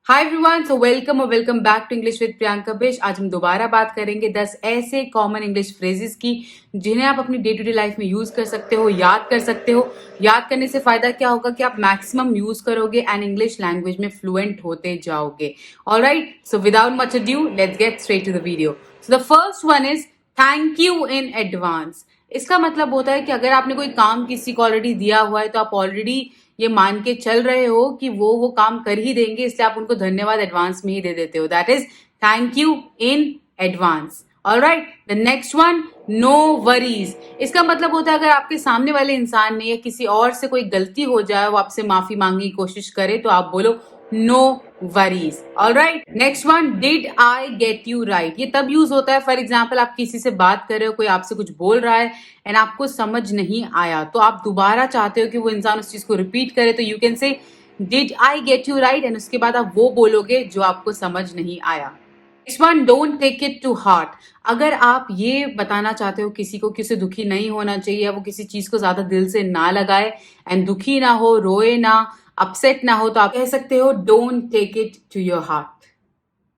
Hi everyone, so welcome back to English with Priyanka Bish. आज हम दोबारा बात करेंगे 10 ऐसे कॉमन इंग्लिश फ्रेजेस की जिन्हें आप अपनी डे टू डे लाइफ में यूज कर सकते हो, याद कर सकते हो। याद करने से फायदा क्या होगा कि आप मैक्सिमम यूज करोगे एंड इंग्लिश लैंग्वेज में फ्लुएंट होते जाओगे। Alright, so without much adieu let's get straight to the video. So the first one is thank you in advance. इसका मतलब होता है कि अगर आपने कोई काम किसी को ऑलरेडी दिया हुआ है तो आप ऑलरेडी ये मान के चल रहे हो कि वो काम कर ही देंगे, इसलिए आप उनको धन्यवाद एडवांस में ही दे देते हो। That is thank you in advance. Alright, the next one, no worries. इसका मतलब होता है अगर आपके सामने वाले इंसान ने या किसी और से कोई गलती हो जाए, वो आपसे माफी मांगने की कोशिश करे तो आप बोलो no worries. Alright, next one, did I get you right. ये तब यूज होता है, फॉर एग्जाम्पल आप किसी से बात कर रहे हो, कोई आपसे कुछ बोल रहा है एंड आपको समझ नहीं आया तो आप दोबारा चाहते हो कि वो इंसान उस चीज को रिपीट करे, तो यू कैन से did I get you right and उसके बाद आप वो बोलोगे जो आपको समझ नहीं आया। Next one, don't take it to heart. अगर आप ये बताना चाहते हो किसी को कि उसे दुखी नहीं होना चाहिए या वो किसी चीज को ज्यादा दिल से ना लगाए एंड दुखी ना हो, रोए ना, अपसेट ना हो, तो आप कह सकते हो don't take it to your heart.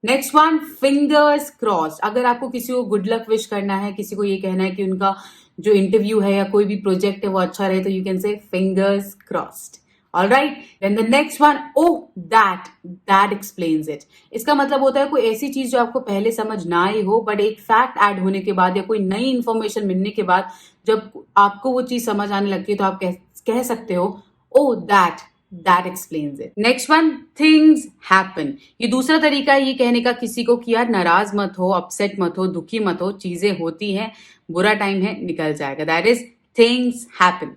Next one, fingers crossed. अगर आपको किसी को गुड लक विश करना है, किसी को ये कहना है कि उनका जो इंटरव्यू है या कोई भी प्रोजेक्ट है वो अच्छा रहे, तो you can say fingers crossed. Alright, then the next one, oh that explains it. इसका मतलब होता है कोई ऐसी चीज जो आपको पहले समझ ना आई हो, बट एक फैक्ट ऐड होने के बाद या कोई नई इंफॉर्मेशन मिलने के बाद जब आपको वो चीज समझ आने लगती है तो आप कह सकते हो ओह that explains it. Next one, things happen. ये दूसरा तरीका है ये कहने का किसी को कि यार नाराज मत हो, अपसेट मत हो, दुखी मत हो, चीजें होती हैं, बुरा टाइम है, निकल जाएगा। That is things happen.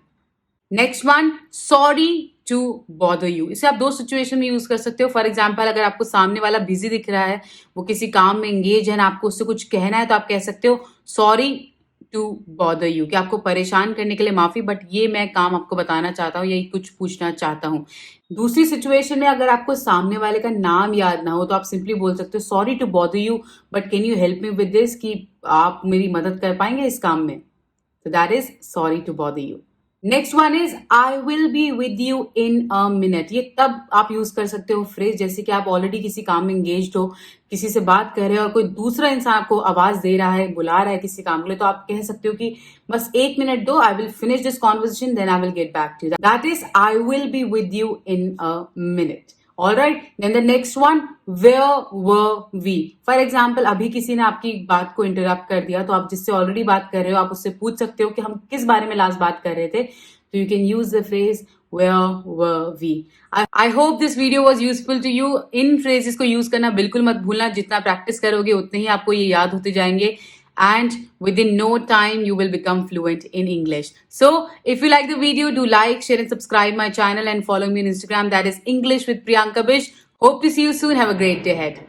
Next one, sorry to bother you. इसे आप दो सिचुएशन में यूज कर सकते हो। फॉर एग्जाम्पल अगर आपको सामने वाला बिजी दिख रहा है, वो किसी काम में एंगेज है ना, आपको उससे कुछ कहना है, तो आप कह सकते हो सॉरी टू बॉदर यू, कि आपको परेशान करने के लिए माफी, बट ये मैं काम आपको बताना चाहता हूँ, यही कुछ पूछना चाहता हूँ। दूसरी सिचुएशन में अगर आपको सामने वाले का नाम याद ना हो तो आप सिंपली बोल सकते हो sorry to bother you but can you help me with this, कि आप मेरी मदद कर पाएंगे इस काम में। तो that is sorry to bother you. Next one is I will be with you in a minute. ये तब आप यूज कर सकते हो फ्रेज जैसे कि आप ऑलरेडी किसी काम में एंगेज हो, किसी से बात कर रहे हो और कोई दूसरा इंसान आपको आवाज दे रहा है, बुला रहा है किसी काम के लिए, तो आप कह सकते हो कि बस 1 मिनट दो, I will finish this conversation then I will get back to that is I will be with you in a minute. Alright, then the next one, where were we. For example अभी किसी ने आपकी बात को interrupt कर दिया, तो आप जिससे ऑलरेडी बात कर रहे हो आप उससे पूछ सकते हो कि हम किस बारे में लास्ट बात कर रहे थे, तो you can use the phrase where were we. I hope this video was useful to you. इन फ्रेजेस को यूज करना बिल्कुल मत भूलना, जितना प्रैक्टिस करोगे उतने ही आपको ये याद होते जाएंगे and within no time you will become fluent in English. So if you like the video, do like, share and subscribe my channel and follow me on Instagram, that is English with Priyanka Bish. Hope to see you soon. Have a great day ahead.